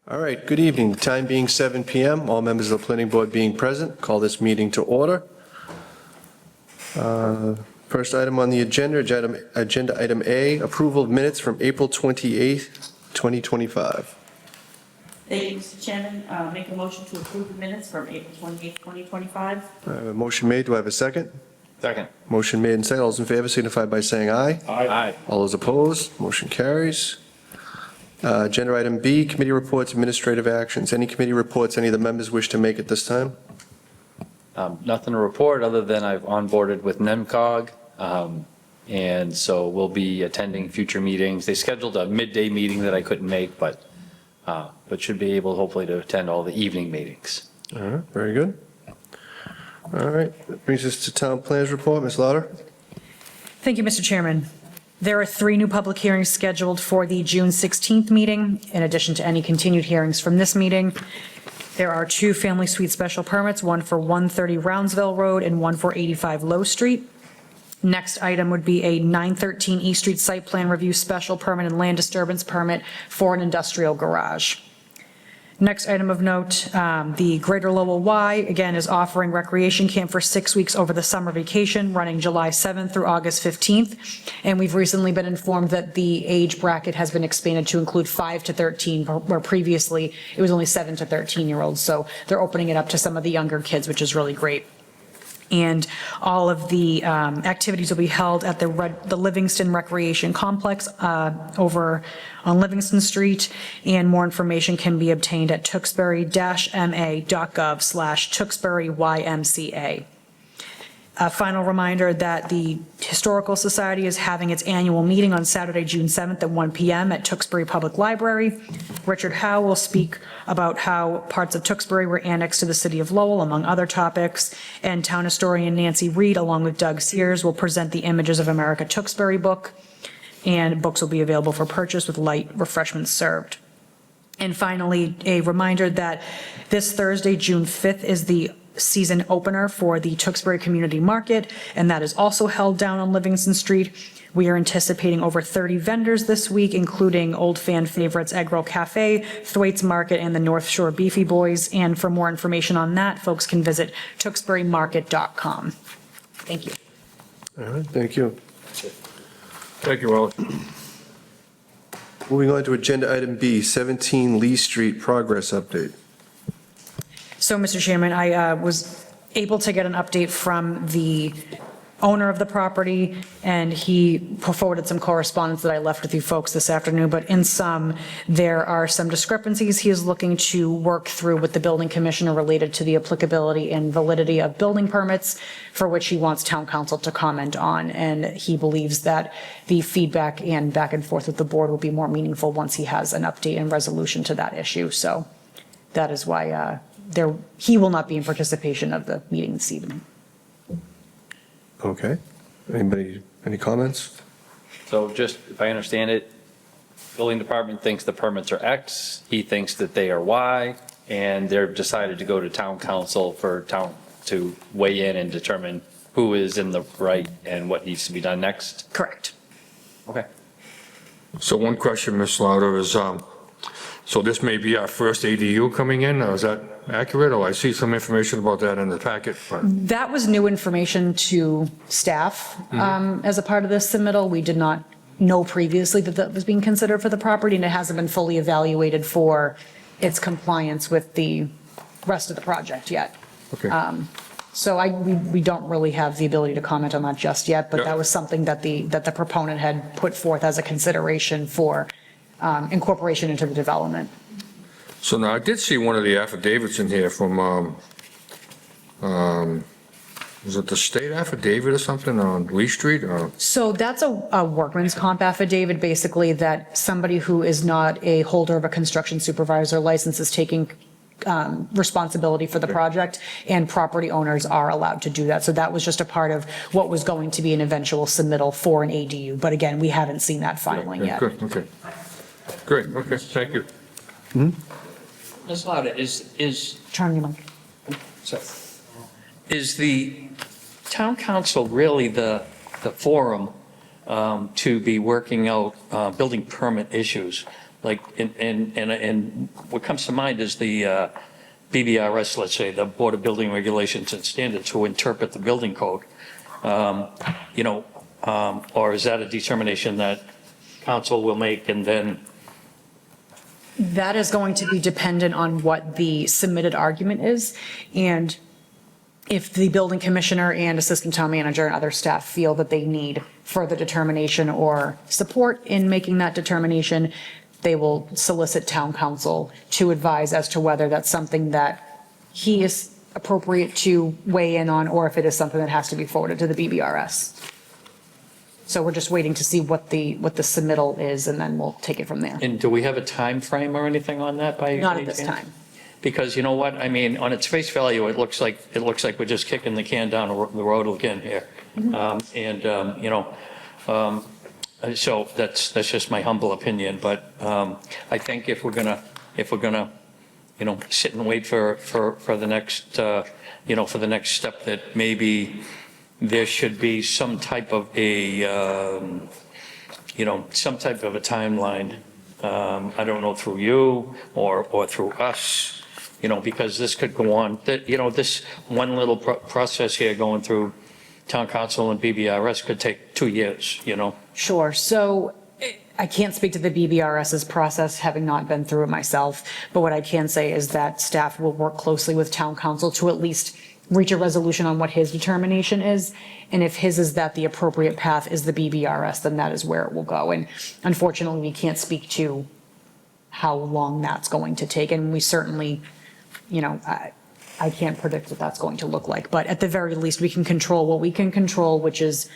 All right, good evening. Time being 7 PM, all members of the planning board being present, call this meeting to order. First item on the agenda item A, approval of minutes from April 28th, 2025. Thank you, Mr. Chairman. Make a motion to approve the minutes from April 28th, 2025. I have a motion made, do I have a second? Second. Motion made and second, all those in favor signify by saying aye. Aye. All those opposed, motion carries. Agenda item B, committee reports, administrative actions. Any committee reports any of the members wish to make at this time? Nothing to report other than I've onboarded with NEMCOG. And so we'll be attending future meetings. They scheduled a midday meeting that I couldn't make, but should be able hopefully to attend all the evening meetings. All right, very good. All right, that brings us to town planners report. Ms. Lauder? Thank you, Mr. Chairman. There are 3 new public hearings scheduled for the June 16th meeting, in addition to any continued hearings from this meeting. There are 2 family suite special permits, one for 130 Roundsville Road and one for 85 Low Street. Next item would be a 913 East Street site plan review special permit and land disturbance permit for an industrial garage. Next item of note, the Greater Lowell Y, again, is offering recreation camp for 6 weeks over the summer vacation, running July 7th through August 15th. And we've recently been informed that the age bracket has been expanded to include 5 to 13, where previously it was only 7 to 13-year-olds. So they're opening it up to some of the younger kids, which is really great. And all of the activities will be held at the Livingston Recreation Complex over on Livingston Street, and more information can be obtained at tewksbury-ma.gov/TewksburyYMCA. A final reminder that the Historical Society is having its annual meeting on Saturday, June 7th at 1 p.m. at Tewksbury Public Library. Richard Howe will speak about how parts of Tewksbury were annexed to the city of Lowell, among other topics. And town historian Nancy Reed, along with Doug Sears, will present the Images of America Tewksbury book. And books will be available for purchase with light refreshments served. And finally, a reminder that this Thursday, June 5th, is the season opener for the Tewksbury Community Market, and that is also held down on Livingston Street. We are anticipating over 30 vendors this week, including old fan favorites Egg Roll Cafe, Thwaites Market, and the North Shore Beefy Boys. And for more information on that, folks can visit tewksburymarket.com. Thank you. All right, thank you. Thank you, Wallace. Moving on to agenda item B, 17 Lee Street progress update. So, Mr. Chairman, I was able to get an update from the owner of the property, and he forwarded some correspondence that I left with you folks this afternoon. But in sum, there are some discrepancies he is looking to work through with the building commissioner related to the applicability and validity of building permits, for which he wants town council to comment on. And he believes that the feedback and back and forth with the board will be more meaningful once he has an update and resolution to that issue. So that is why he will not be in participation of the meeting this evening. Okay. Anybody, any comments? So just, if I understand it, building department thinks the permits are X, he thinks that they are Y, and they've decided to go to town council for town to weigh in and determine who is in the right and what needs to be done next. Correct. Okay. So one question, Ms. Lauder, is, so this may be our first ADU coming in, is that accurate? Or I see some information about that in the packet, but. That was new information to staff as a part of this submittal. We did not know previously that that was being considered for the property, and it hasn't been fully evaluated for its compliance with the rest of the project yet. Okay. So we don't really have the ability to comment on that just yet, but Yeah. that was something that the proponent had put forth as a consideration for incorporation into the development. So now I did see one of the affidavits in here from, was it the state affidavit or something on Lee Street? Or? So that's a workman's comp affidavit, basically, that somebody who is not a holder of a construction supervisor license is taking responsibility for the project, and property owners are allowed to do that. So that was just a part of what was going to be an eventual submittal for an ADU. But again, we haven't seen that filing Yeah, yet. Good, okay. Great, okay, thank you. Ms. Lauder, is Turn your mic. the town council really the forum to be working out building permit issues? like, and what comes to mind is the BBRS, let's say, the Board of Building Regulations and Standards, who interpret the building code. You know, or is that a determination that council will make and then? That is going to be dependent on what the submitted argument is. And if the building commissioner and assistant town manager and other staff feel that they need further determination or support in making that determination, they will solicit town council to advise as to whether that's something that he is appropriate to weigh in on, or if it is something that has to be forwarded to the BBRS. So we're just waiting to see what the submittal is, and then we'll take it from there. And do we have a time frame or anything on that by? Not any at this chance? time. Because you know what, I mean, on its face value, it looks like we're just kicking the can down the road again here. You know, so that's just my humble opinion, but I think if we're gonna, you know, sit and wait for the next, you know, for the next step, that maybe there should be some type of a, you know, some type of a timeline. I don't know, through you or through us, you know, because this could go on, that, you know, this one little process here going through town council and BBRS could take 2 years, you know? Sure. So I can't speak to the BBRS's process, having not been through it myself, but what I can say is that staff will work closely with town council to at least reach a resolution on what his determination is. And if his is that the appropriate path is the BBRS, then that is where it will go. And unfortunately, we can't speak to how long that's going to take. And we certainly, you know, I can't predict what that's going to look like. But at the very least, we can control what we can control, which is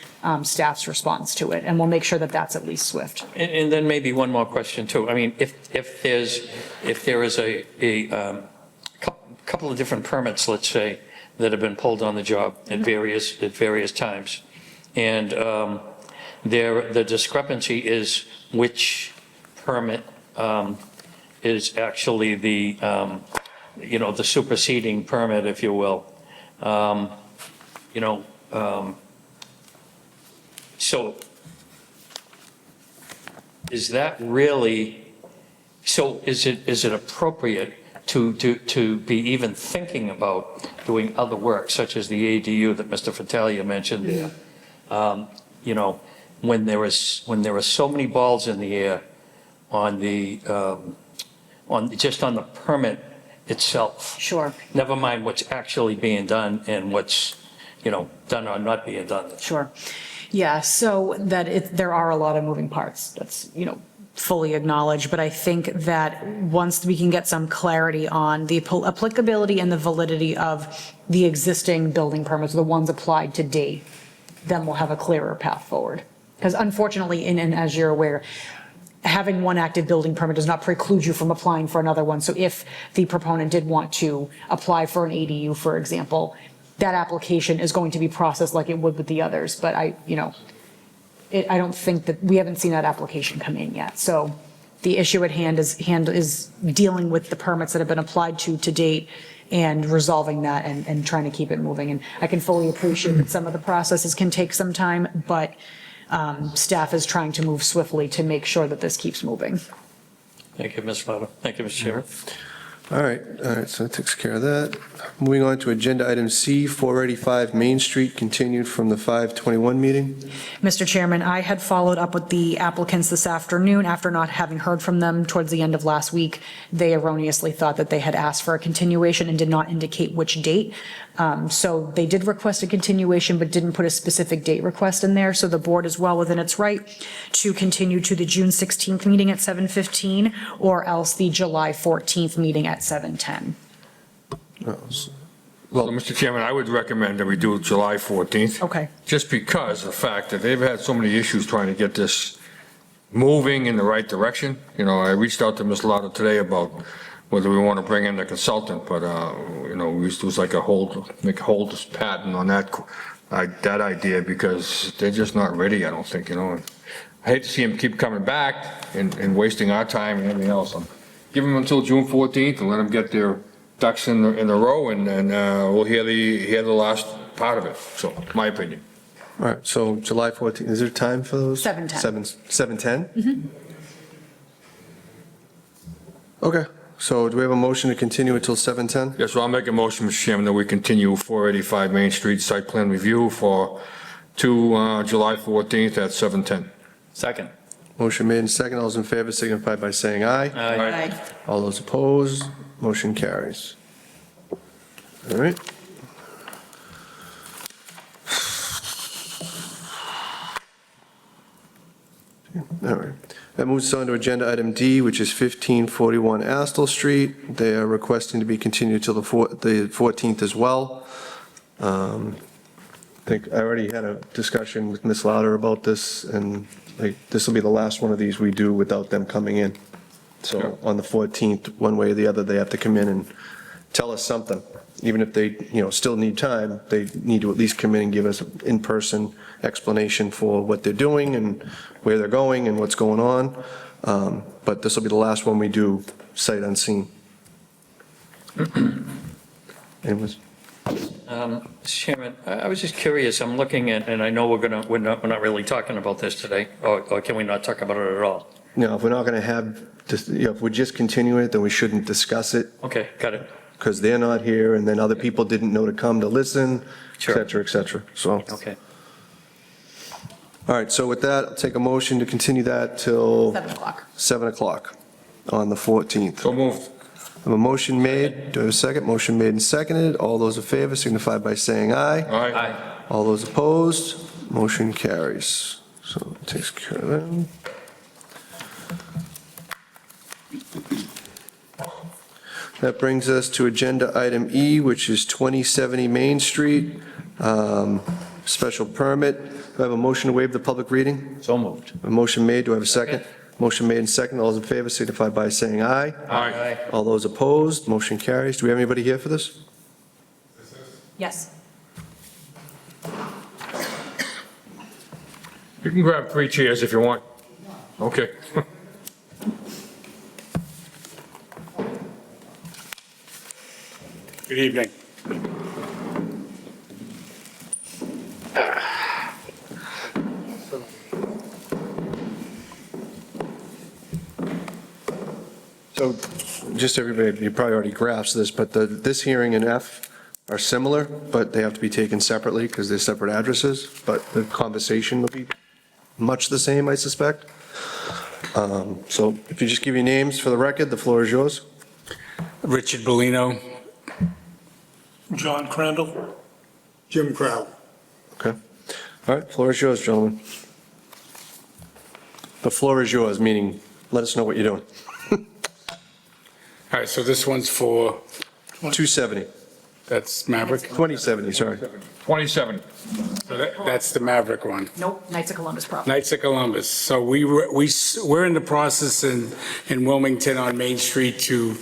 staff's response to it. And we'll make sure that that's at least swift. And then maybe one more question too. I mean, if there is a couple of different permits, let's say, that have been pulled on the job at various times, and the discrepancy is which permit is actually the you know, the superseding permit, if you will. You know, so is that really, so is it appropriate to be even thinking about doing other work, such as the ADU that Mr. Fattalia mentioned? Yeah. You know, when there are so many balls in the air on the, just on the permit itself. Sure. Never mind what's actually being done and what's, you know, done or not being done. Sure. Yeah, so that there are a lot of moving parts. That's, you know, fully acknowledged. But I think that once we can get some clarity on the applicability and the validity of the existing building permits, the ones applied to date, then we'll have a clearer path forward. Because unfortunately, and as you're aware, having one active building permit does not preclude you from applying for another one. So if the proponent did want to apply for an ADU, for example, that application is going to be processed like it would with the others. But I don't think that, we haven't seen that application come in yet. So the issue at hand is dealing with the permits that have been applied to date and resolving that and trying to keep it moving. And I can fully appreciate that some of the processes can take some time, but staff is trying to move swiftly to make sure that this keeps moving. Thank you, Ms. Flotter. Thank you, Mr. Chair. All right, so that takes care of that. Moving on to agenda item C, 485 Main Street, continued from the 521 meeting. Mr. Chairman, I had followed up with the applicants this afternoon after not having heard from them towards the end of last week. They erroneously thought that they had asked for a continuation and did not indicate which date. So they did request a continuation, but didn't put a specific date request in there. So the board is well within its right to continue to the June 16th meeting at 7:15 or else the July 14th meeting at 7:10. Well, Mr. Chairman, I would recommend that we do July 14th. Okay. Just because of the fact that they've had so many issues trying to get this moving in the right direction. You know, I reached out to Ms. Lauder today about whether we want to bring in the consultant, but, you know, it was like make a hold patent on that idea, because they're just not ready, I don't think, you know. I hate to see them keep coming back and wasting our time and everything else. Give them until June 14th and let them get their ducks in a row, and we'll hear the last part of it. So, my opinion. All right, so July 14th, is there time for those? 7:10. 7:10? Okay, so do we have a motion to continue until 7:10? Yes, so I'll make a motion, Mr. Chairman, that we continue 485 Main Street site plan review to July 14th at 7:10. Second. Motion made and second. All those in favor signify by saying aye. Aye. All those opposed, motion carries. All right. All right. That moves us on to agenda item D, which is 1541 Astle Street. They are requesting to be continued till the 14th as well. I think I already had a discussion with Ms. Lauder about this, and this will be the last one of these we do without them coming in. So on the 14th, one way or the other, they have to come in and tell us something. Even if they, still need time, they need to at least come in and give us an in-person explanation for what they're doing and where they're going and what's going on. But this will be the last one we do sight unseen. Anyways. Mr. Chairman, I was just curious, I'm looking at, and I know we're not really talking about this today, or can we not talk about it at all? No, if we're not going to have, if we just continue it, then we shouldn't discuss it, Okay, got it. because they're not here, and then other people didn't know to come to listen, et Sure. cetera, et cetera. So, Okay. all right, so with that, I'll take a motion to continue that till 7 o'clock. 7 o'clock on the 14th. So moved. I have a motion made. Do I have a second? Motion made and seconded. All those in favor signify by saying aye. Aye. All those opposed, motion carries. So it takes care of that. That brings us to agenda item E, which is 2070 Main Street, special permit. Do I have a motion to waive the public reading? So moved. A motion made. Do I have a second? Motion made and seconded. All those in favor signify by saying aye. Aye. All those opposed, motion carries. Do we have anybody here for this? Yes. You can grab 3 chairs if you want. Okay. Good evening. So, just everybody, you probably already grasped this, but this hearing and F are similar, but they have to be taken separately because they're separate addresses, but the conversation will be much the same, I suspect. So if you just give your names for the record, the floor is yours. Richard Bellino. John Crandall. Jim Crowell. Okay. All right, floor is yours, gentlemen. The floor is yours, meaning let us know what you're doing. All right, so this one's for, 270, that's Maverick? 2070, sorry. 27. So that's the Maverick one. Nope, Knights of Columbus property. Knights of Columbus. So we're in the process in Wilmington on Main Street to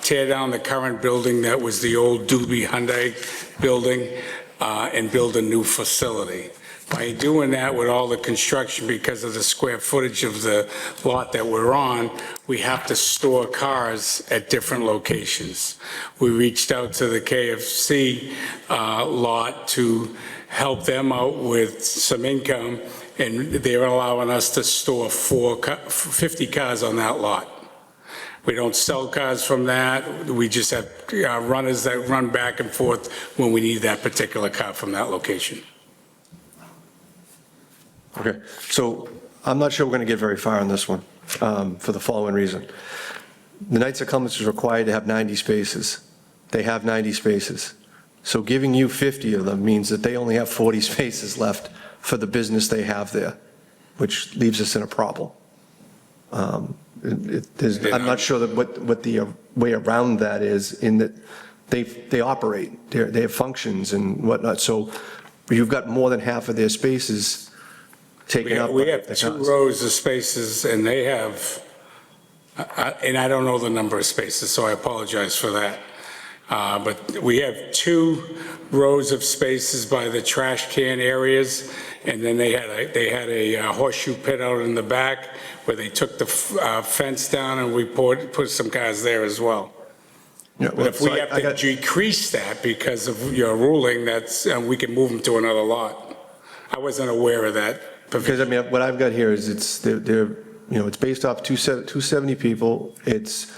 tear down the current building that was the old Doobie Hyundai building and build a new facility. By doing that with all the construction, because of the square footage of the lot that we're on, we have to store cars at different locations. We reached out to the KFC lot to help them out with some income, and they're allowing us to store 50 cars on that lot. We don't sell cars from that. We just have runners that run back and forth when we need that particular car from that location. Okay, so I'm not sure we're going to get very far on this one, for the following reason. The Knights of Columbus is required to have 90 spaces. They have 90 spaces. So giving you 50 of them means that they only have 40 spaces left for the business they have there, which leaves us in a problem. I'm not sure that what the way around that is, in that they operate, they have functions and whatnot. So you've got more than half of their spaces taken up. We have 2 rows of spaces, and they have, and I don't know the number of spaces, so I apologize for that. But we have 2 rows of spaces by the trash can areas, and then they had a horseshoe pit out in the back where they took the fence down, and we put some cars there as well. Yeah, But if we have to decrease that because of your ruling, we can move them to another lot. I wasn't aware of that. Because, I mean, what I've got here is they're it's based off 270 people. It's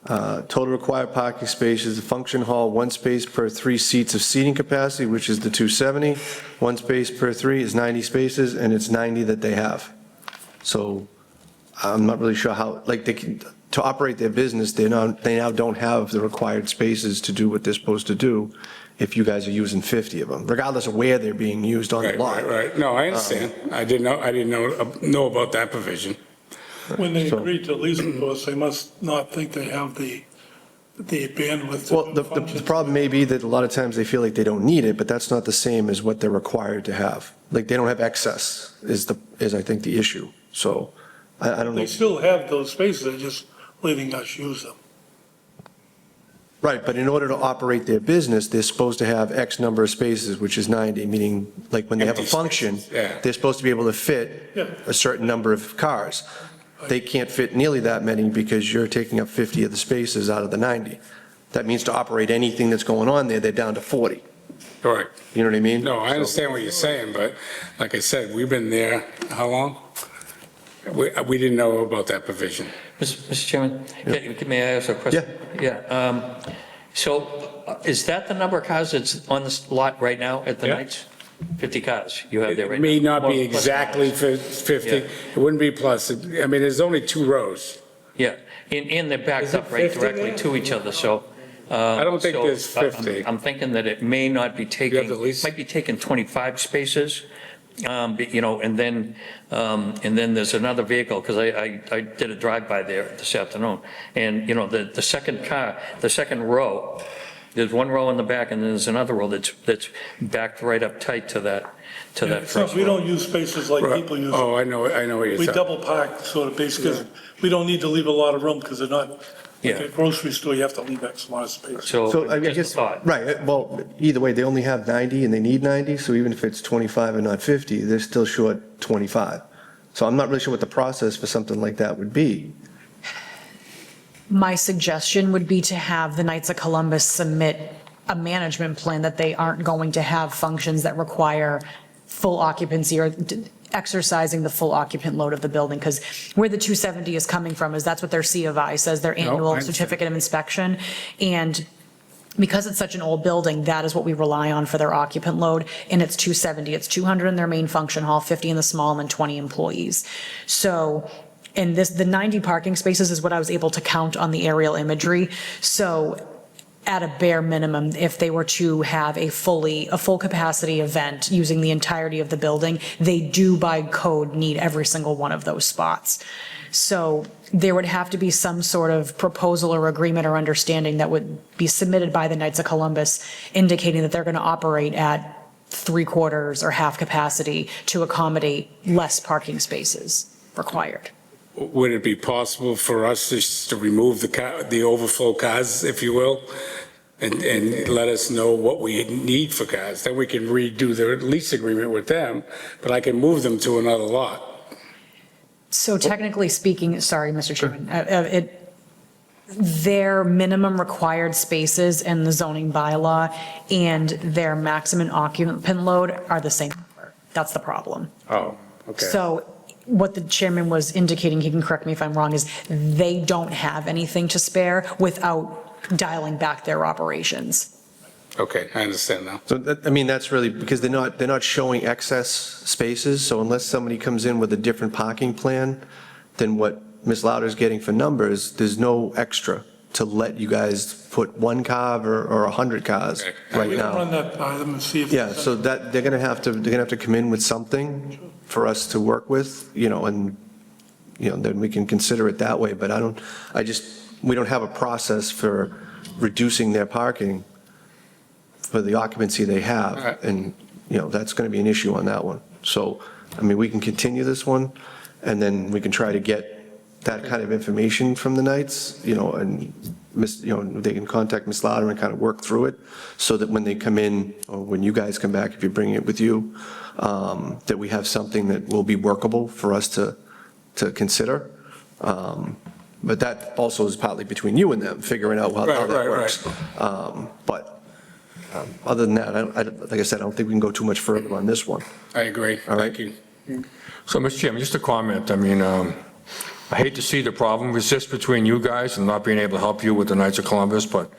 total required parking spaces, the function hall, one space per 3 seats of seating capacity, which is the 270. One space per 3 is 90 spaces, and it's 90 that they have. So I'm not really sure how, like, to operate their business, they now don't have the required spaces to do what they're supposed to do if you guys are using 50 of them, regardless of where they're being used on the Right, lot. right. No, I understand. I didn't know about that provision. When they So- agreed to lease with us, they must not think they have the bandwidth. to Well, do the functions. problem may be that a lot of times they feel like they don't need it, but that's not the same as what they're required to have. Like, they don't have excess is I think the issue. So I don't know. They still have those spaces, they're just letting us use them. Right, but in order to operate their business, they're supposed to have X number of spaces, which is 90, meaning, like, when they have a Empty function, spaces, yeah. they're supposed to be able to fit Yeah. a certain number of cars. They can't fit nearly that many because you're taking up 50 of the spaces out of the 90. That means to operate anything that's going on there, they're down to 40. Correct. You know what I mean? No, I So- understand what you're saying, but like I said, we've been there, how long? We didn't know about that provision. Mr. Chairman, may I ask a question? Yeah. So is that the number of cars that's on this lot right now at the Yeah. Knights? 50 cars you have there It right now? may not be Plus- exactly 50, Yeah. it wouldn't be plus. I mean, there's only 2 rows. Yeah, and they're Is backed it up right 50 directly there? to each other, so. I don't think so there's 50. I'm thinking that it may not be taking, the lease? might be taking 25 spaces, and then there's another vehicle, because I did a drive-by there this afternoon, and, the second car, the second row, there's one row in the back, and then there's another row that's backed right up tight to that It's not- first We row. don't use spaces like people use. Oh, I know what you're We saying. double park sort of basically, we don't need to leave a lot of room because they're not, like Yeah. a grocery store, you have to leave X amount of space. So I Just a guess, thought. right, well, either way, they only have 90 and they need 90, so even if it's 25 and not 50, they're still short 25. So I'm not really sure what the process for something like that would be. My suggestion would be to have the Knights of Columbus submit a management plan that they aren't going to have functions that require full occupancy or exercising the full occupant load of the building, because where the 270 is coming from is that's what their C of I says, their I annual understand. certificate of inspection. And because it's such an old building, that is what we rely on for their occupant load, and it's 270. It's 200 in their main function hall, 50 in the small, and then 20 employees. So, and the 90 parking spaces is what I was able to count on the aerial imagery. So at a bare minimum, if they were to have a full capacity event using the entirety of the building, they do by code need every single one of those spots. So there would have to be some sort of proposal or agreement or understanding that would be submitted by the Knights of Columbus indicating that they're going to operate at 3/4 or half capacity to accommodate less parking spaces required. Would it be possible for us just to remove the overflow cars, if you will, and let us know what we need for cars? Then we can redo the lease agreement with them, but I can move them to another lot. So technically speaking, sorry, Mr. Chairman, their minimum required spaces in the zoning bylaw and their maximum occupant load are the same number. That's the problem. Oh, okay. So what the chairman was indicating, he can correct me if I'm wrong, is they don't have anything to spare without dialing back their operations. Okay, I understand now. So that, I mean, that's really, because they're not showing excess spaces, so unless somebody comes in with a different parking plan than what Ms. Louder's getting for numbers, there's no extra to let you guys put 1 car or 100 cars Okay. right We can run now. that by them and see if. Yeah, so that, they're gonna have to come in with something for us to work with, and, then we can consider it that way, but we don't have a process for reducing their parking for the occupancy they have, Alright. and, that's gonna be an issue on that one. So, I mean, we can continue this one, and then we can try to get that kind of information from the Knights, and they can contact Ms. Lauder and kind of work through it, so that when they come in, or when you guys come back, if you bring it with you, that we have something that will be workable for us to consider. But that also is partly between you and them, figuring out how Right, that right, works. But other than that, like I said, I don't think we can go too much further on this one. I agree. All right. Thank you. So, Mr. Chairman, just a comment. I mean, I hate to see the problem exist between you guys and not being able to help you with the Knights of Columbus, but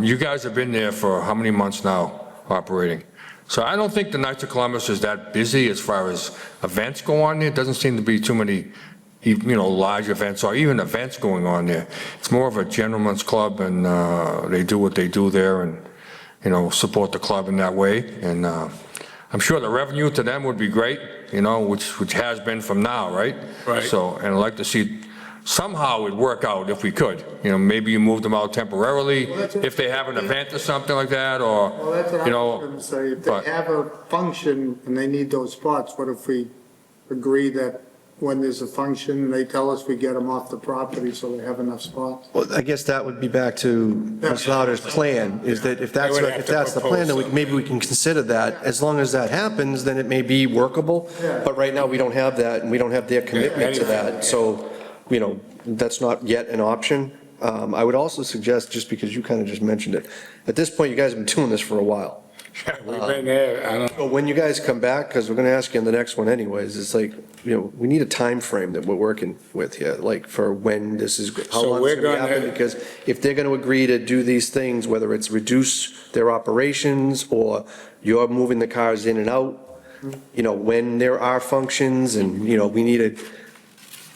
you guys have been there for how many months now operating? So I don't think the Knights of Columbus is that busy as far as events go on there. It doesn't seem to be too many, large events or even events going on there. It's more of a gentleman's club, and they do what they do there and, support the club in that way. And I'm sure the revenue to them would be great, which has been from now, right? Right. So, and I'd like to see somehow it work out if we could. Maybe you move them out temporarily if they have an event or something like that, or, Well, that's what I was going to say. If but- they have a function and they need those spots, what if we agree that when there's a function, they tell us we get them off the property so they have enough spots? Well, I guess that would be back to Ms. Louder's plan, is that if that's, They would have to the plan, then propose maybe we can consider that. As long as that happens, then it may be workable. Yeah. But right now, we don't have that, and we don't have their commitment to anyway, that. So, that's not yet an option. I would also suggest, just because you kind of just mentioned it, at this point, you guys have been doing this for a while. We've been there, I don't know. So when you guys come back, because we're going to ask you in the next one anyways, it's like, we need a time frame that we're working with here, like for when this is, how So long we're it's going to gonna- happen. Because if they're going to agree to do these things, whether it's reduce their operations or you're moving the cars in and out, when there are functions and,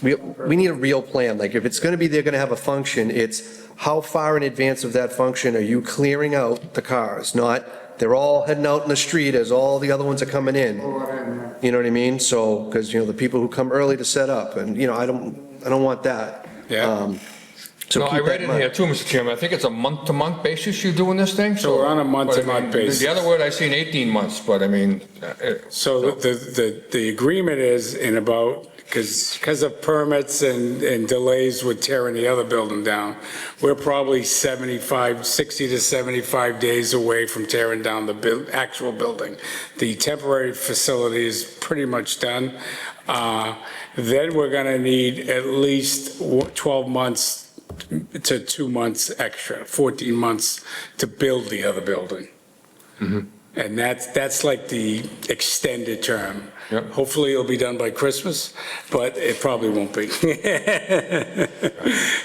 we need a real plan. Like if it's going to be, they're going to have a function, it's how far in advance of that function are you clearing out the cars? Not, they're all heading out in the street as all the other ones are coming in. You know what I mean? So, because, the people who come early to set up, and, I don't want that. Yeah. So No, I keep that read in in here mind. too, Mr. Chairman, I think it's a month-to-month basis you're doing this thing? So we're on a month-to-month but I mean, basis. The other word I seen 18 months, but I mean. So the agreement is in about, because of permits and delays with tearing the other building down, we're probably 60 to 75 days away from tearing down the actual building. The temporary facility is pretty much done. Then we're going to need at least 12 months to 2 months extra, 14 months to build the other building. And that's like the extended term. Yep. Hopefully it'll be done by Christmas, but it probably won't be.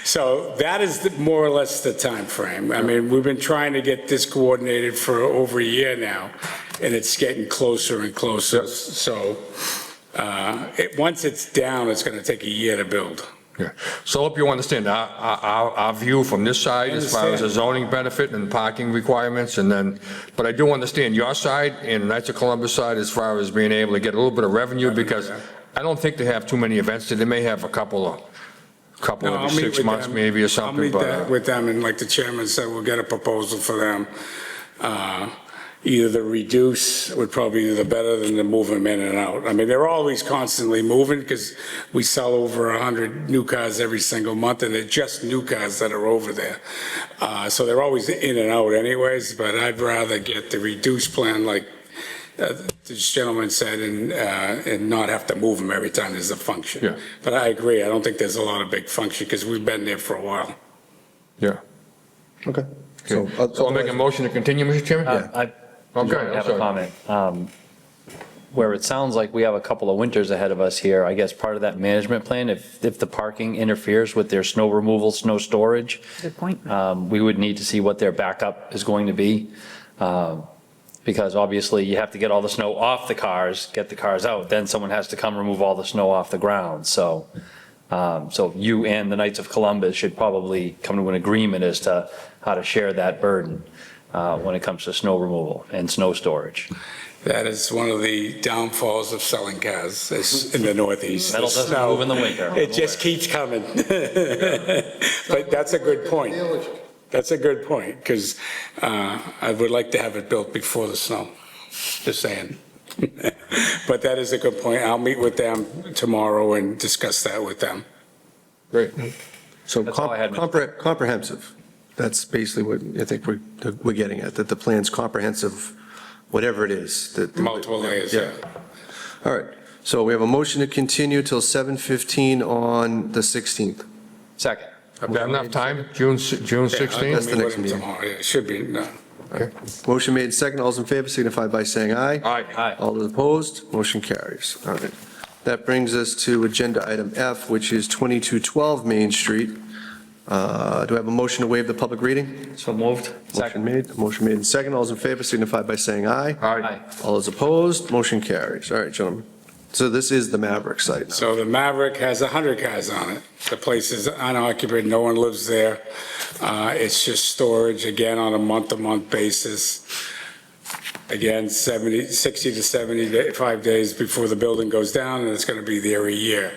So that is more or less the time frame. I mean, we've been trying to get this coordinated for over a year now, and it's getting closer and closer. So once it's down, it's going to take a year to build. Yeah. So I hope you understand our view from this side as far as the zoning benefit and parking requirements, but I do understand your side and Knights of Columbus side as far as being able to get a little bit of revenue, because I don't think they have too many events. They may have a couple No, I'll every meet 6 with months them. maybe or I'll something, meet but. with them, and like the chairman said, we'll get a proposal for them. Either the reduce would probably be the better than to move them in and out. I mean, they're always constantly moving because we sell over 100 new cars every single month, and they're just new cars that are over there. So they're always in and out anyways, but I'd rather get the reduce plan like this gentleman said, and not have to move them every time there's a function. Yeah. But I agree, I don't think there's a lot of big function because we've been there for a while. Yeah. Okay. So I'll make a motion to continue, Mr. Chairman? I Okay, I'm have a sorry. comment. Where it sounds like we have a couple of winters ahead of us here, I guess part of that management plan, if the parking interferes with their snow removal, snow storage, Good point. we would need to see what their backup is going to be. Because obviously you have to get all the snow off the cars, get the cars out, then someone has to come remove all the snow off the ground. So you and the Knights of Columbus should probably come to an agreement as to how to share that burden when it comes to snow removal and snow storage. That is one of the downfalls of selling cars is in the Northeast. Metal doesn't Snow. move in the winter. It just keeps coming. But that's a good point. That's a good point, because I would like to have it built before the snow, just saying. But that is a good point. I'll meet with them tomorrow and discuss that with them. Great. So That's all I had, Mr. comprehensive. That's basically what I think we're getting at, that the plan's comprehensive, whatever it is. Multiple layers, yeah. All right. So we have a motion to continue till 7:15 on the 16th. Second. Have we got enough time? June Yeah, 16th? I'll the meet next with them meeting. tomorrow. Yeah, it should be done. Motion made second. All those in favor signify by saying aye. Aye. Aye. All those opposed, motion carries. All right. That brings us to agenda item F, which is 2212 Main Street. Do I have a motion to waive the public reading? So moved. Motion made and second. All those in favor signify by saying aye. Aye. All those opposed, motion carries. All right, gentlemen. So this is the Maverick site now. So the Maverick has 100 cars on it. The place is unoccupied, no one lives there. It's just storage, again, on a month-to-month basis. Again, 60 to 75 days before the building goes down, and it's going to be there a year,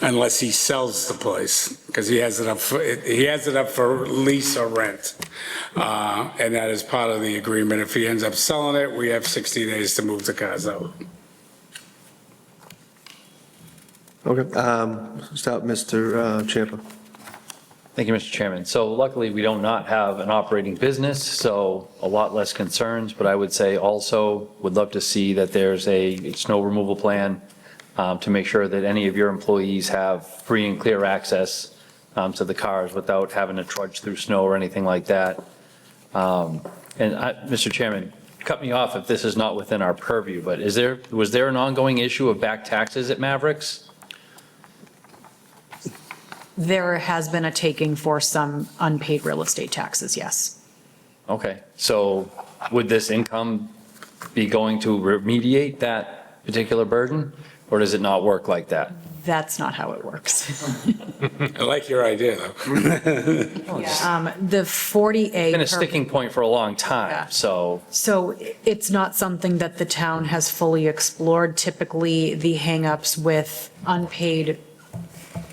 unless he sells the place, because he has it up for lease or rent. And that is part of the agreement. If he ends up selling it, we have 60 days to move the cars out. Okay, start, Mr. Champa. Thank you, Mr. Chairman. So luckily, we do not have an operating business, so a lot less concerns, but I would say also would love to see that there's a snow removal plan to make sure that any of your employees have free and clear access to the cars without having to trudge through snow or anything like that. Mr. Chairman, cut me off if this is not within our purview, but was there an ongoing issue of back taxes at Mavericks? There has been a taking for some unpaid real estate taxes, yes. Okay, so would this income be going to remediate that particular burden, or does it not work like that? That's not how it works. I like your idea, though. The 40A. It's been a sticking point for a long Yeah. time, so. So it's not something that the town has fully explored. Typically, the hangups with unpaid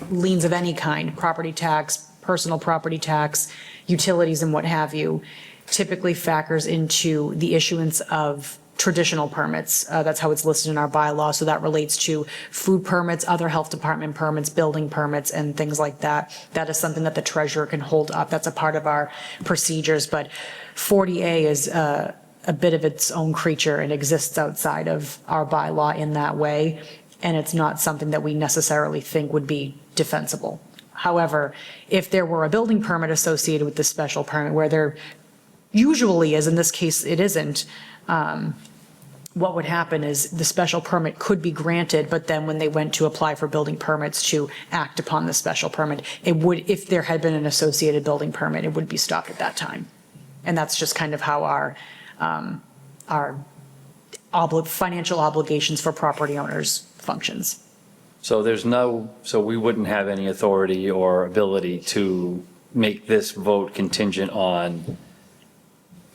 liens of any kind, property tax, personal property tax, utilities and what have you, typically factors into the issuance of traditional permits. That's how it's listed in our bylaw. So that relates to food permits, other health department permits, building permits, and things like that. That is something that the treasurer can hold up. That's a part of our procedures. But 40A is a bit of its own creature and exists outside of our bylaw in that way. And it's not something that we necessarily think would be defensible. However, if there were a building permit associated with the special permit, where there usually is, in this case it isn't, what would happen is the special permit could be granted, but then when they went to apply for building permits to act upon the special permit, it would, if there had been an associated building permit, it would be stopped at that time. And that's just kind of how our financial obligations for property owners functions. So so we wouldn't have any authority or ability to make this vote contingent on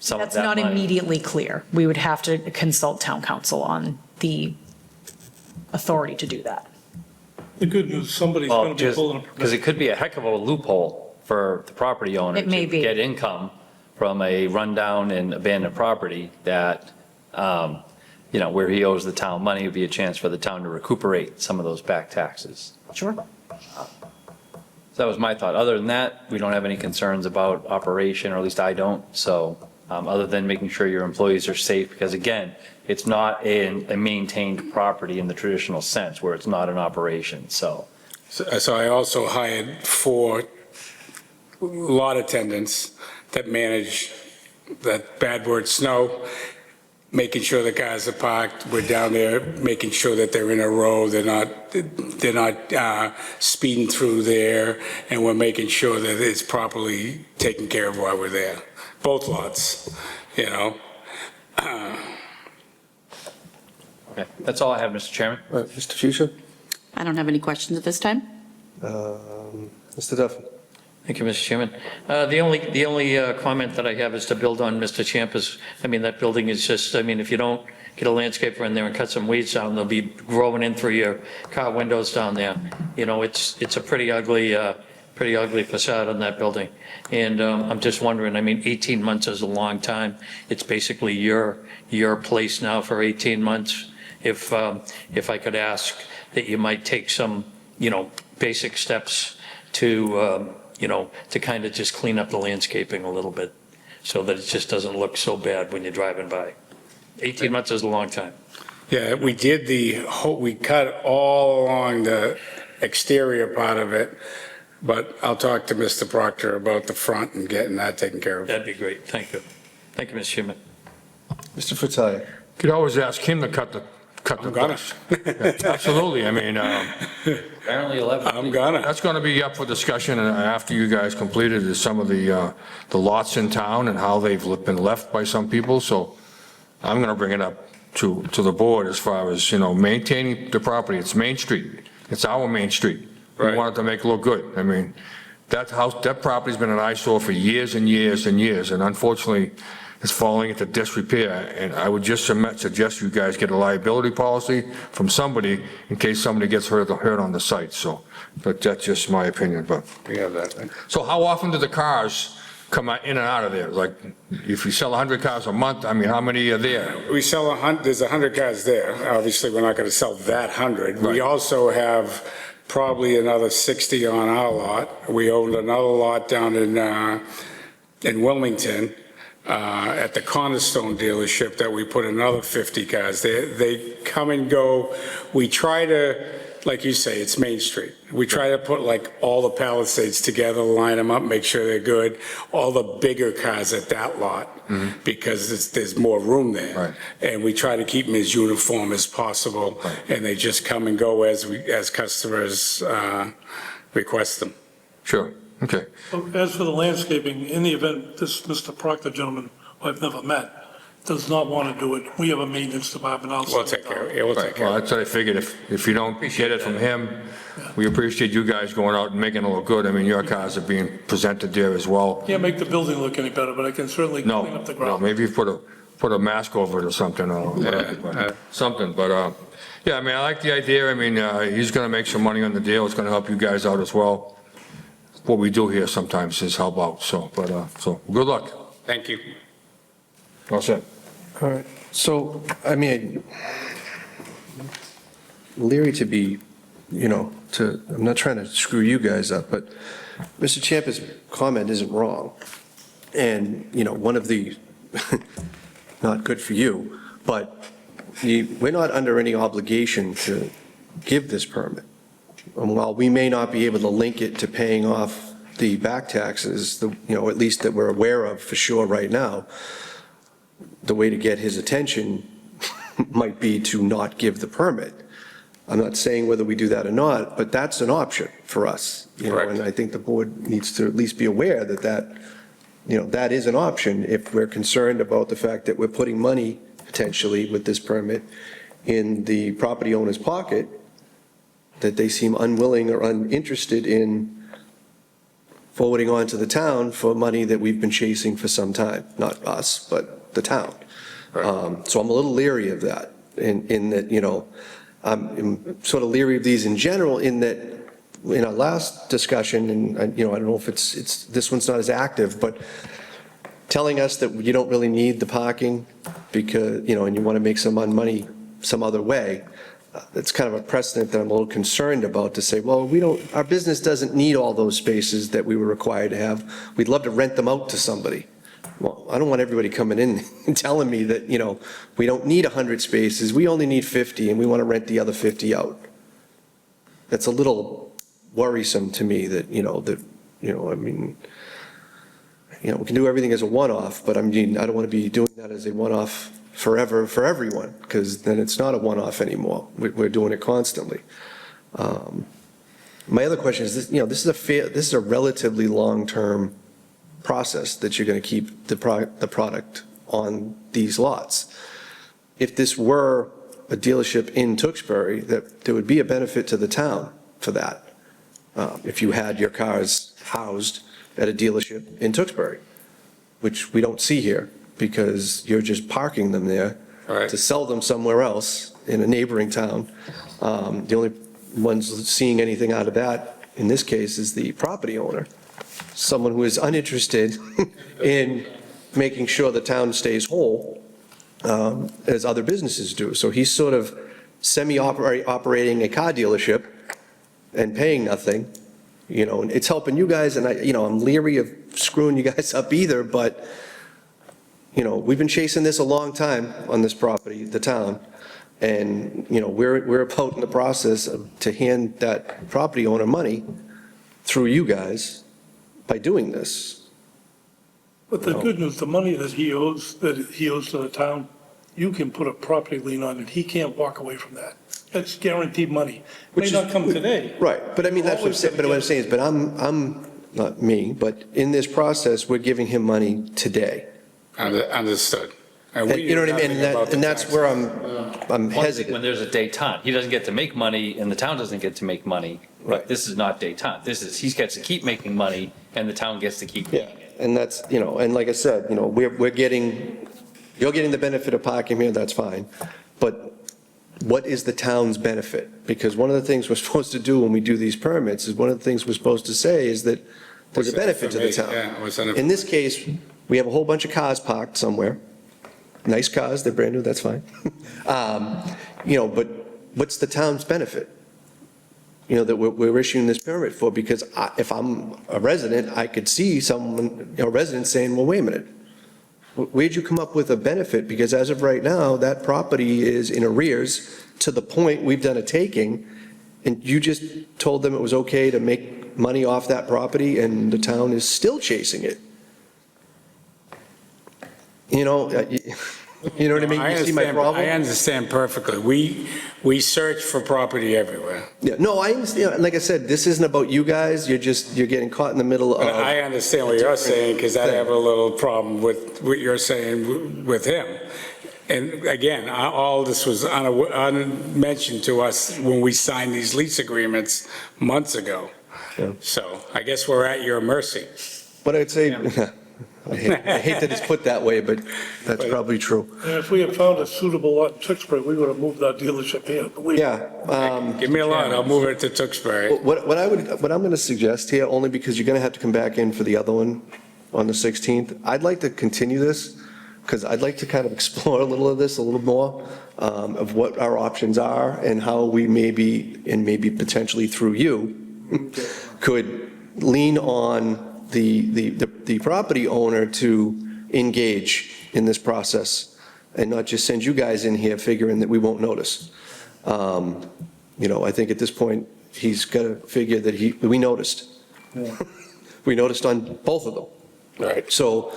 some of That's that not money? immediately clear. We would have to consult town council on the authority to do that. The good news, somebody's Well, going to be pulling a because it could be a heck of a loophole for the property owner. It may to be. get income from a rundown and abandoned property that, where he owes the town money, would be a chance for the town to recuperate some of those back taxes. Sure. So that was my thought. Other than that, we don't have any concerns about operation, or at least I don't. So, other than making sure your employees are safe, because again, it's not a maintained property in the traditional sense where it's not an operation, so. So I also hired 4 lot attendants that manage that bad word snow, making sure the cars are parked. We're down there making sure that they're in a row, they're not speeding through there, and we're making sure that it's properly taken care of while we're there. Both lots, Okay, that's all I have, Mr. Chairman. All right, Mr. Fuchsia? I don't have any questions at this time. Mr. Duffy? Thank you, Mr. Chairman. The only comment that I have is to build on Mr. Champa's. I mean, that building is just, if you don't get a landscaper in there and cut some weeds down, they'll be growing in through your car windows down there. It's a pretty ugly facade on that building. And I'm just wondering, 18 months is a long time. It's basically your place now for 18 months. If I could ask that you might take some, basic steps to kind of just clean up the landscaping a little bit so that it just doesn't look so bad when you're driving by. 18 months is a long time. Yeah, we did we cut all along the exterior part of it, but I'll talk to Mr. Proctor about the front and getting that taken care of. That'd be great. Thank you. Thank you, Mr. Chairman. Mr. Fratelli? Could always ask him to cut the cut the I'm gonna. price. Yeah, absolutely, I mean, Apparently 11. I'm gonna. that's going to be up for discussion after you guys completed is some of the lots in town and how they've been left by some people, so I'm going to bring it up to the board as far as, maintaining the property. It's Main Street. It's our Main Street. We Right. want it to make it look good. I mean, that property's been an eyesore for years and years and years, and unfortunately, it's falling into disrepair, and I would just suggest you guys get a liability policy from somebody in case somebody gets hurt on the site, so, but that's just my opinion, but. We have that. So how often do the cars come in and out of there? Like, if you sell 100 cars a month, I mean, how many are there? We sell there's 100 cars there. Obviously, we're not going to sell that 100. Right. We also have probably another 60 on our lot. We owned another lot down in Wilmington at the Cornerstone dealership that we put another 50 cars. They come and go. We try to, like you say, it's Main Street. We try to put like all the Palisades together, line them up, make sure they're good. All the bigger cars at that lot, because there's more room there. Right. And we try to keep them as uniform as possible. Right. And they just come and go as customers request them. Sure, okay. As for the landscaping, in the event this Mr. Proctor gentleman, who I've never met, does not want to do it, we have a maintenance department outside. We'll take care of it. Yeah, we'll take care Well, of it. that's what I figured, if you don't get it from him, we appreciate you guys going out and making it look good. I mean, your cars are being presented there as well. Can't make the building look any better, but I can certainly No, clean up the no, ground. maybe you put a mask over it or something, or whatever, but something, but, yeah, I mean, I like the idea. I mean, he's gonna make some money on the deal. It's gonna help you guys out as well. What we do here sometimes is help out, so, but, so, good luck. Thank you. All set. All right, so, I mean, leery to be, I'm not trying to screw you guys up, but Mr. Champa's comment isn't wrong. And, one of the, not good for you, but we're not under any obligation to give this permit. And while we may not be able to link it to paying off the back taxes, at least that we're aware of for sure right now, the way to get his attention might be to not give the permit. I'm not saying whether we do that or not, but that's an option for us. Correct. And I think the board needs to at least be aware that is an option if we're concerned about the fact that we're putting money potentially with this permit in the property owner's pocket, that they seem unwilling or uninterested in forwarding on to the town for money that we've been chasing for some time, not us, but the town. So I'm a little leery of that, in that, I'm sort of leery of these in general, in that, in our last discussion, and, I don't know if it's, this one's not as active, but telling us that you don't really need the parking because, and you want to make some money some other way, it's kind of a precedent that I'm a little concerned about, to say, well, our business doesn't need all those spaces that we were required to have. We'd love to rent them out to somebody. Well, I don't want everybody coming in and telling me that, we don't need 100 spaces, we only need 50, and we want to rent the other 50 out. That's a little worrisome to me that, we can do everything as a one-off, but I don't want to be doing that as a one-off forever for everyone, because then it's not a one-off anymore. We're doing it constantly. My other question is, this is a relatively long-term process that you're going to keep the product on these lots. If this were a dealership in Tewksbury, that there would be a benefit to the town for that. If you had your cars housed at a dealership in Tewksbury, which we don't see here, because you're just parking them there Right. to sell them somewhere else in a neighboring town. The only ones seeing anything out of that, in this case, is the property owner, someone who is uninterested in making sure the town stays whole, as other businesses do. So he's sort of operating a car dealership and paying nothing, and it's helping you guys, and I'm leery of screwing you guys up either, but, we've been chasing this a long time on this property, the town, and, we're about in the process to hand that property owner money through you guys by doing this. But the good news, the money that he owes to the town, you can put a property lien on it. He can't walk away from that. That's guaranteed money. May Which is- not come today. Right, but I mean, that's what I'm saying, but what I'm saying is, but I'm, not me, but in this process, we're giving him money today. Understood. And And we you know knew what I mean? nothing about the And that's tax. where I'm When hesitant. there's a détente, he doesn't get to make money and the town doesn't get to make money. Right. But this is not détente. This is, he gets to keep making money and the town gets to keep Yeah, paying it. and that's, and like I said, we're getting, you're getting the benefit of parking here, that's fine. But what is the town's benefit? Because one of the things we're supposed to do when we do these permits is one of the things we're supposed to say is that there's a What's in it benefit for to the me? town. Yeah, what's in it In this case, we have a whole bunch of cars parked somewhere. Nice cars, they're brand new, that's fine. But what's the town's benefit? That we're issuing this permit for, because if I'm a resident, I could see someone, a resident saying, well, wait a minute. Where'd you come up with a benefit? Because as of right now, that property is in arrears to the point we've done a taking, and you just told them it was okay to make money off that property, and the town is still chasing it. You know what I mean? You see my problem? I understand perfectly. We search for property everywhere. Yeah, no, I understand. Like I said, this isn't about you guys. You're getting caught in the middle of. But I understand what you're saying, because I have a little problem with what you're saying with him. And again, all this was unmentioned to us when we signed these lease agreements months ago. Yeah. So I guess we're at your mercy. But I'd say, I hate that it's put that way, but that's probably true. And if we had found a suitable lot in Tewksbury, we would have moved our dealership here. Yeah. Give me a lot, I'll move it to Tewksbury. What I'm going to suggest here, only because you're going to have to come back in for the other one on the 16th, I'd like to continue this, because I'd like to kind of explore a little of this, a little more, of what our options are and how we maybe, and maybe potentially through you, could lean on the property owner to engage in this process and not just send you guys in here figuring that we won't notice. I think at this point, he's got to figure that we noticed. We noticed on both of them. Right. So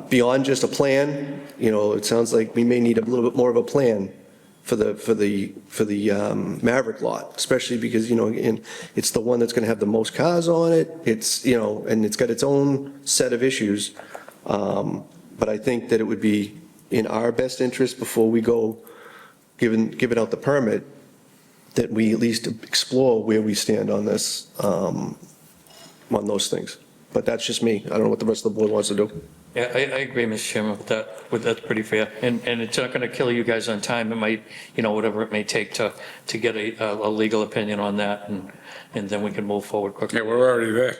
beyond just a plan, it sounds like we may need a little bit more of a plan for the Maverick lot, especially because, again, it's the one that's going to have the most cars on it. It's, and it's got its own set of issues. But I think that it would be in our best interest before we go giving out the permit, that we at least explore where we stand on this, on those things. But that's just me. I don't know what the rest of the board wants to do. Yeah, I agree, Mr. Chairman, with that. That's pretty fair. And it's not going to kill you guys on time. It might, whatever it may take to get a legal opinion on that, and then we can move forward quickly. Yeah, we're already there.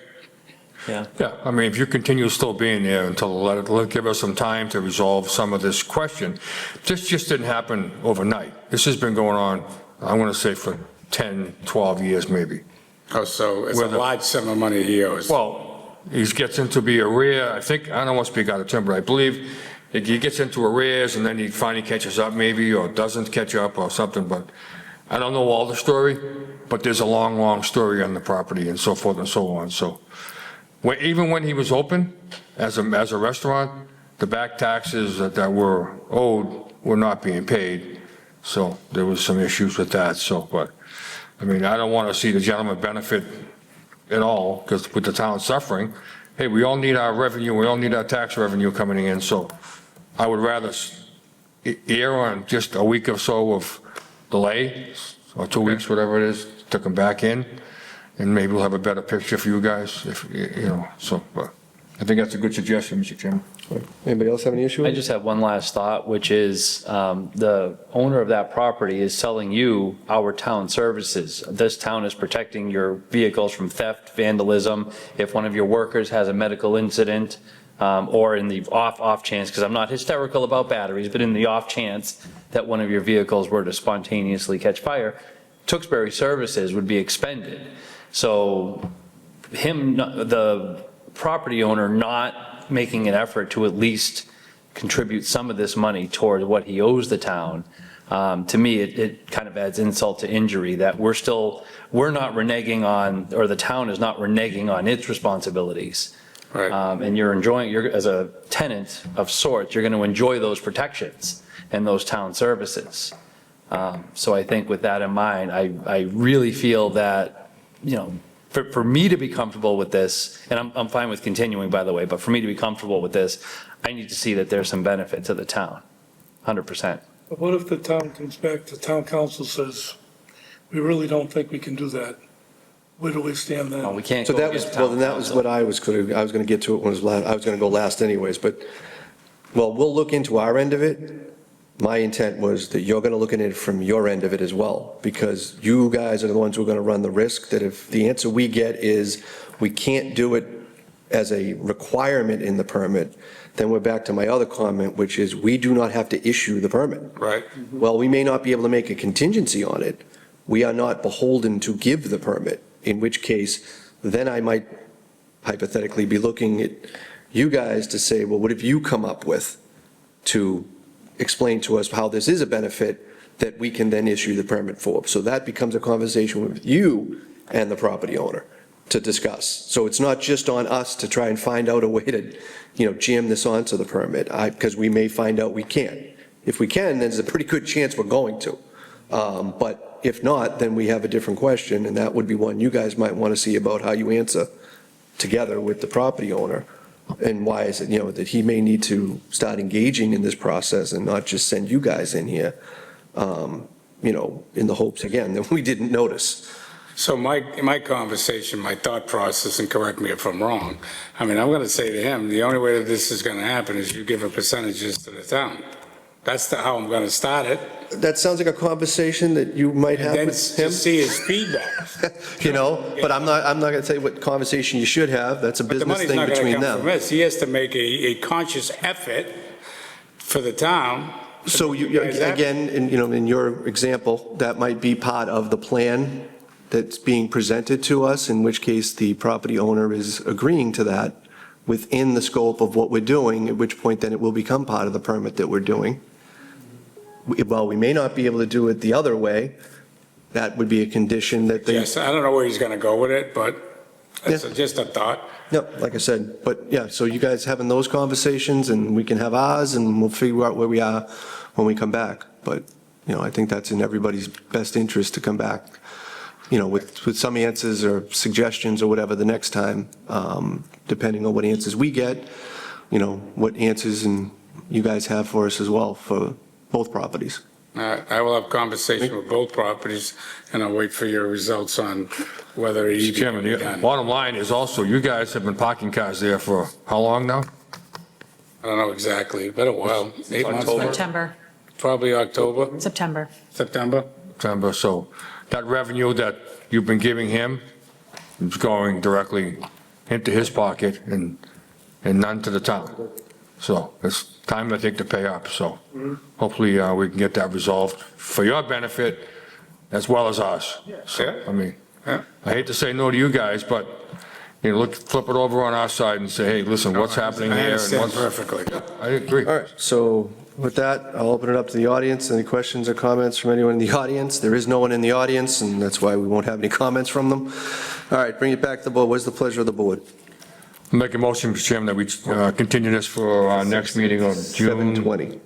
Yeah. Yeah, I mean, if you continue still being there until let give us some time to resolve some of this question. This just didn't happen overnight. This has been going on, I want to say, for 10, 12 years maybe. Oh, so it's a Whether- large sum of money he owes. Well, he gets into be arrear, I don't want to speak out of turn, but I believe he gets into arrears and then he finally catches up maybe, or doesn't catch up or something, but I don't know all the story, but there's a long, long story on the property and so forth and so on, so. Even when he was open as a restaurant, the back taxes that were owed were not being paid, so there was some issues with that, so, but, I mean, I don't want to see the gentleman benefit at all, because with the town suffering, hey, we all need our revenue, we all need our tax revenue coming in, so I would rather err on just a week or so of delay, or 2 weeks, whatever it is, to come back in, and maybe we'll have a better picture for you guys, if, so, but I think that's a good suggestion, Mr. Chairman. Anybody else have any issue? I just have one last thought, which is the owner of that property is selling you our town services. This town is protecting your vehicles from theft, vandalism. If one of your workers has a medical incident, or in the off chance, because I'm not hysterical about batteries, but in the off chance that one of your vehicles were to spontaneously catch fire, Tewksbury Services would be expended. So the property owner not making an effort to at least contribute some of this money toward what he owes the town, to me, it kind of adds insult to injury that we're not reneging on, or the town is not reneging on its responsibilities. Right. And you're as a tenant of sorts, you're going to enjoy those protections. and those town services. So I think with that in mind, I really feel that, you know, for me to be comfortable with this, and I'm fine with continuing, by the way, but for me to be comfortable with this, I need to see that there's some benefit to the town, 100%. But what if the town comes back, the town council says, we really don't think we can do that? Where do we stand No, then? we can't So go that was, against well, town then that was council. what I was going to get to it when it was last, I was going to go last anyways, but, well, we'll look into our end of it. My intent was that you're going to look at it from your end of it as well, because you guys are the ones who are going to run the risk that if the answer we get is we can't do it as a requirement in the permit, then we're back to my other comment, which is we do not have to issue the permit. Right. Well, we may not be able to make a contingency on it. We are not beholden to give the permit, in which case, then I might hypothetically be looking at you guys to say, well, what have you come up with to explain to us how this is a benefit that we can then issue the permit for? So that becomes a conversation with you and the property owner to discuss. So it's not just on us to try and find out a way to, you know, jam this onto the permit, because we may find out we can't. If we can, then there's a pretty good chance we're going to. But if not, then we have a different question, and that would be one you guys might want to see about how you answer together with the property owner. And why is it, you know, that he may need to start engaging in this process and not just send you guys in here, you know, in the hopes, again, that we didn't notice. So my conversation, my thought process, and correct me if I'm wrong, I mean, I'm going to say to him, the only way that this is going to happen is you give a percentages to the town. That's how I'm going to start it. That sounds like a conversation that you might have And then with him, to see his feedback. you know, but I'm not going to tell you what conversation you should have. That's a But the business money's thing not going to between come from them. this. He has to make a conscious effort for the town. to So make you, guys happy. again, you know, in your example, that might be part of the plan that's being presented to us, in which case the property owner is agreeing to that within the scope of what we're doing, at which point then it will become part of the permit that we're doing. While we may not be able to do it the other way, that would be a condition that they, Yes, I don't know where he's going to go with it, but it's Yeah. just a thought. no, like I said, but yeah, so you guys having those conversations, and we can have ours, and we'll figure out where we are when we come back. But, you know, I think that's in everybody's best interest to come back, you know, with some answers or suggestions or whatever the next time, depending on what answers we get, you know, what answers and you guys have for us as well for both properties. I will have conversation with both properties, and I'll wait for your results on whether he Mr. Chairman, can be the done. bottom line is also, you guys have been parking cars there for how long now? I don't know exactly, been a while, 8 months, October. now? September, Probably October, September. September. September, so that revenue that you've been giving him is going directly into his pocket and none to the town. So it's time, I think, to pay up, so hopefully we can get that resolved for your benefit as well as ours. So, I mean, Yeah. I hate to say no to you guys, but, you know, flip it over on our side and say, hey, listen, what's happening I here? and understand what's- perfectly. I agree. All right, so with that, I'll open it up to the audience. Any questions or comments from anyone in the audience? There is no one in the audience, and that's why we won't have any comments from them. All right, bring it back to the board. What's the pleasure of the board? Make a motion, Mr. Chairman, that we continue this for our next meeting on June. 7:20.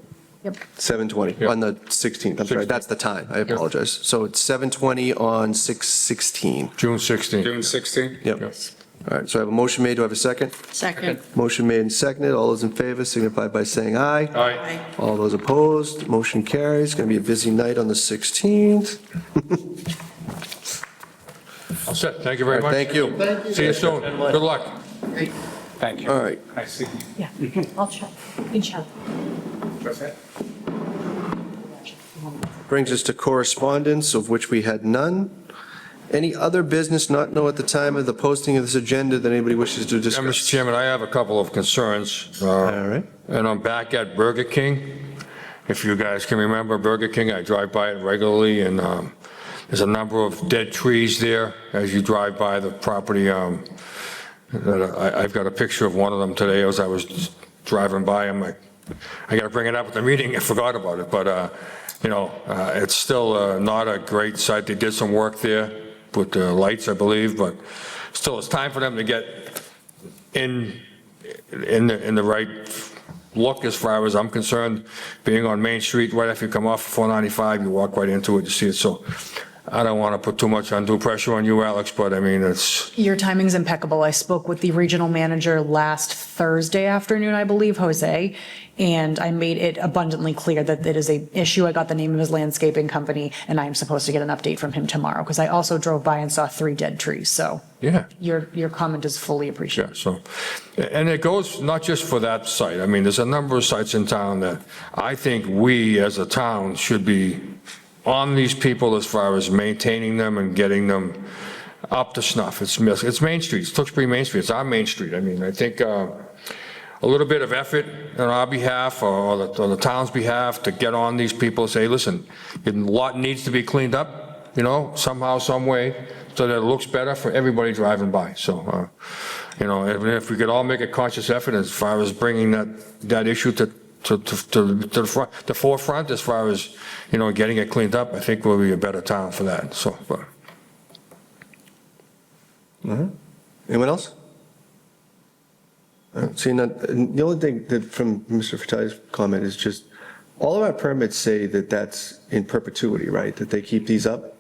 Yep. 7:20, Yep. on the 16th. I'm sorry, that's the time. I apologize. So it's 7:20 on 6/16. June 16th. June 16th? Yep. Yes. All right, so I have a motion made. Do I have a second? Second. Motion made and seconded. All those in favor signify by saying aye. All right. All those opposed, motion carries. Going to be a busy night on the 16th. All set. Thank you very All much. right, thank you. See you soon. Good luck. Thank you. All right. Yeah, I'll check. Good job. Brings us to correspondence, of which we had none. Any other business not known at the time of the posting of this agenda that anybody wishes to Yeah, discuss? Mr. Chairman, I have a couple of concerns. All right. And I'm back at Burger King. If you guys can remember Burger King, I drive by it regularly, and there's a number of dead trees there as you drive by the property. I've got a picture of one of them today as I was driving by. I'm like, I got to bring it up at the meeting. I forgot about it, but, you know, it's still not a great site. They did some work there with the lights, I believe, but still, it's time for them to get in the right look as far as I'm concerned, being on Main Street, right after you come off 495, you walk right into it, you see it. So I don't want to put too much undue pressure on you, Alex, but I mean, it's, Your timing's impeccable. I spoke with the regional manager last Thursday afternoon, I believe, Jose, and I made it abundantly clear that it is an issue. I got the name of his landscaping company, and I am supposed to get an update from him tomorrow, because I also drove by and saw 3 dead trees, so yeah. your comment is fully Yeah, appreciated. so, and it goes not just for that site. I mean, there's a number of sites in town that I think we as a town should be on these people as far as maintaining them and getting them up to snuff. It's Main Street, it's Tewksbury Main Street, it's our Main Street. I mean, I think a little bit of effort on our behalf or the town's behalf to get on these people and say, listen, your lot needs to be cleaned up, you know, somehow, some way, so that it looks better for everybody driving by. So, you know, if we could all make a conscious effort as far as bringing that issue to the forefront, as far as, you know, getting it cleaned up, I think we'll be a better town for that, so. Anyone else? Seeing that, and the only thing that from Mr. Fratelli's comment is just, all of our permits say that that's in perpetuity, right? That they keep these up?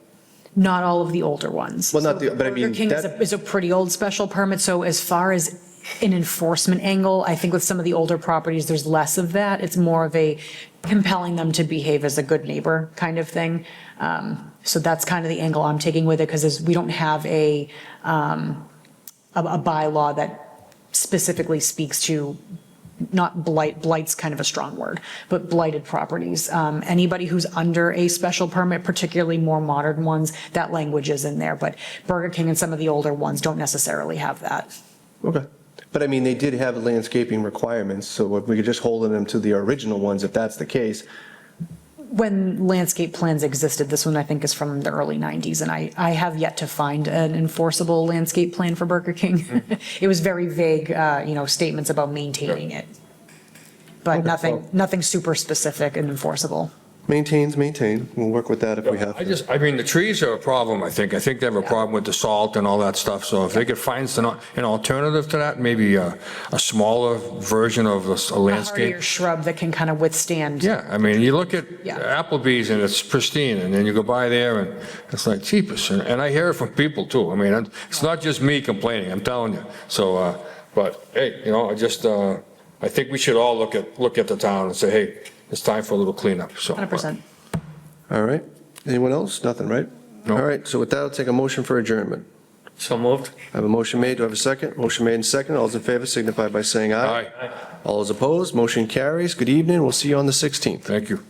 Not all of the older ones. Well, not the- but I mean, Burger King that- is a pretty old special permit, so as far as an enforcement angle, I think with some of the older properties, there's less of that. It's more of a compelling them to behave as a good neighbor kind of thing. So that's kind of the angle I'm taking with it, because we don't have a bylaw that specifically speaks to, not blight's kind of a strong word, but blighted properties. Anybody who's under a special permit, particularly more modern ones, that language is in there, but Burger King and some of the older ones don't necessarily have that. Okay. But I mean, they did have landscaping requirements, so if we could just hold them to the original ones, if that's the case. When landscape plans existed, this one I think is from the early 90s, and I have yet to find an enforceable landscape plan for Burger King. It was very vague, statements about maintaining it, but nothing super specific and enforceable. Maintain. We'll work with that if we have to. I mean, the trees are a problem, I think. I think they have a problem with the salt and all that stuff. So if they could find an alternative to that, maybe a smaller version of a A hardier landscape. shrub that can kind of withstand. Yeah, I mean, you look at Yeah. Applebee's and it's pristine, and then you go by there and it's like cheapest. And I hear it from people too. I mean, it's not just me complaining, I'm telling you. So, but hey, I think we should all look at the town and say, hey, it's time for a little cleanup, so. 100%. All right. Anyone else? Nothing, right? No. All right, so with that, I'll take a motion for adjournment. So moved? I have a motion made. Do I have a second? Motion made and second. All those in favor signify by saying aye. Aye. All those opposed, motion carries. Good evening. We'll see you on the 16th. Thank you.